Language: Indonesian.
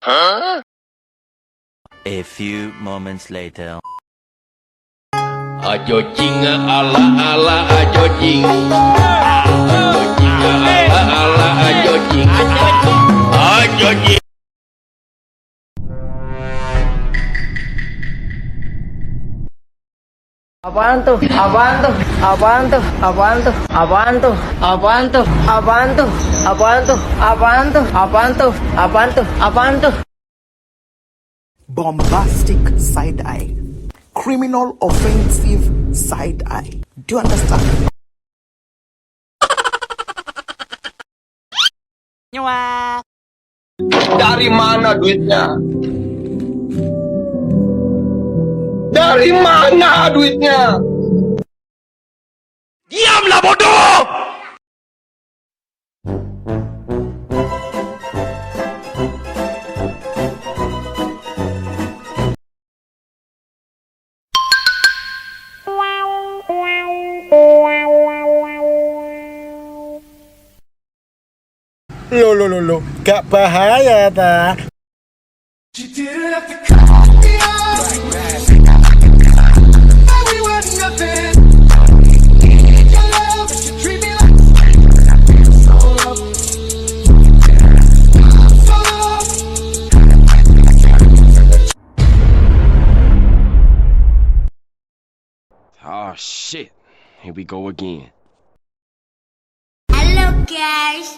A few moments later. Ajo jing ala ala ajo jing. Ajo jing ala ala ajo jing. Ajo jing. Apaan tuh? Apaan tuh? Apaan tuh? Apaan tuh? Apaan tuh? Apaan tuh? Apaan tuh? Apaan tuh? Apaan tuh? Apaan tuh? Apaan tuh? Apaan tuh? Bombastic side eye. Criminal offensive side eye. Do you understand? Dari mana duitnya? Dari mana duitnya? Diamlah bodoh! Lo, gak bahaya ta? Oh shit, here we go again. Hello guys.